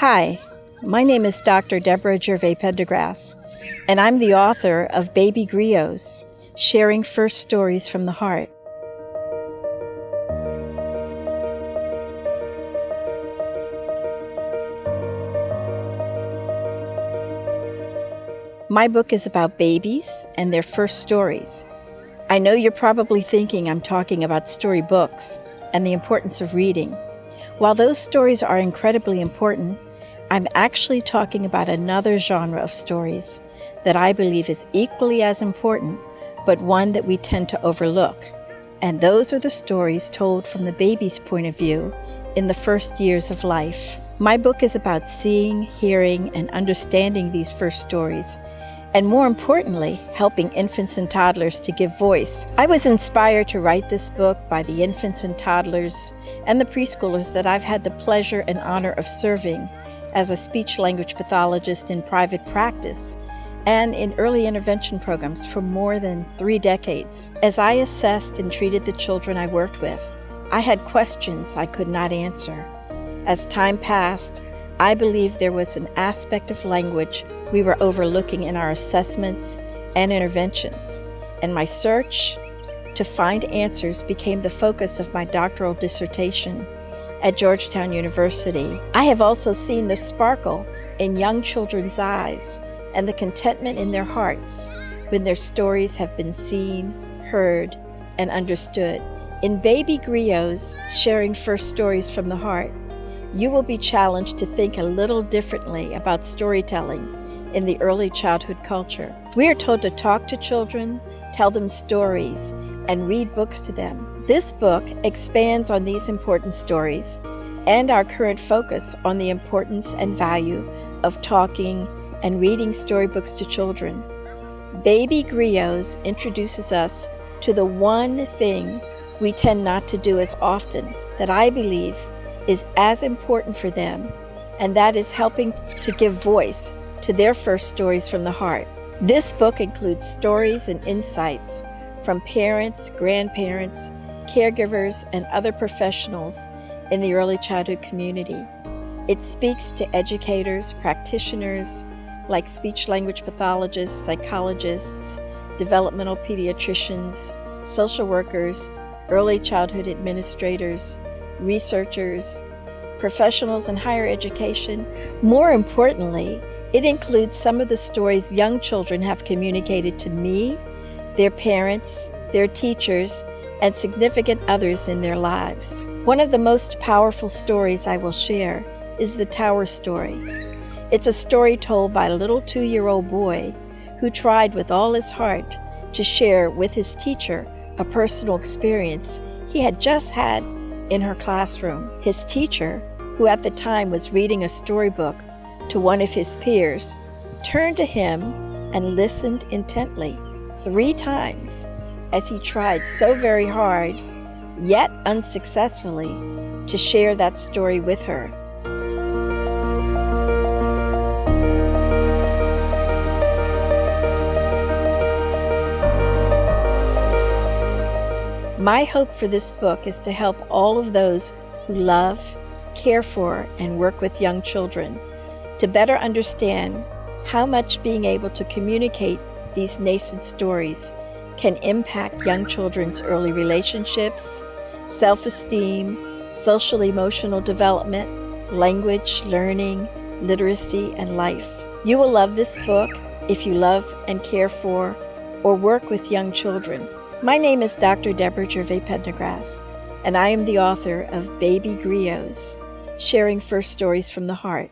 Hi, my name is Dr. Debra Jervay Pendergrass, and I'm the author of Baby Griots, Sharing First Stories from the Heart. My book is about babies and their first stories. I know you're probably thinking I'm talking about storybooks and the importance of reading. While those stories are incredibly important, I'm actually talking about another genre of stories that I believe is equally as important, but one that we tend to overlook. And those are the stories told from the baby's point of view in the first years of life. My book is about seeing, hearing, and understanding these first stories, and more importantly, helping infants and toddlers to give voice. I was inspired to write this book by the infants and toddlers and the preschoolers that I've had the pleasure and honor of serving as a speech-language pathologist in private practice and in early intervention programs for more than 3 decades. As I assessed and treated the children I worked with, I had questions I could not answer. As time passed, I believed there was an aspect of language we were overlooking in our assessments and interventions, and my search to find answers became the focus of my doctoral dissertation at Georgetown University. I have also seen the sparkle in young children's eyes and the contentment in their hearts when their stories have been seen, heard, and understood. In Baby Griots, Sharing First Stories from the Heart, you will be challenged to think a little differently about storytelling in the early childhood culture. We are told to talk to children, tell them stories, and read books to them. This book expands on these important stories and our current focus on the importance and value of talking and reading storybooks to children. Baby Griots introduces us to the one thing we tend not to do as often that I believe is as important for them, and that is helping to give voice to their first stories from the heart. This book includes stories and insights from parents, grandparents, caregivers, and other professionals in the early childhood community. It speaks to educators, practitioners like speech-language pathologists, psychologists, developmental pediatricians, social workers, early childhood administrators, researchers, professionals in higher education. More importantly, it includes some of the stories young children have communicated to me, their parents, their teachers, and significant others in their lives. One of the most powerful stories I will share is the Tower story. It's a story told by a little 2-year-old boy who tried with all his heart to share with his teacher a personal experience he had just had in her classroom. His teacher, who at the time was reading a storybook to one of his peers, turned to him and listened intently 3 times as he tried so very hard, yet unsuccessfully, to share that story with her. My hope for this book is to help all of those who love, care for, and work with young children to better understand how much being able to communicate these nascent stories can impact young children's early relationships, self-esteem, social-emotional development, language, learning, literacy, and life. You will love this book if you love and care for or work with young children. My name is Dr. Debra Jervay Pendergrass, and I am the author of Baby Griots, Sharing First Stories from the Heart.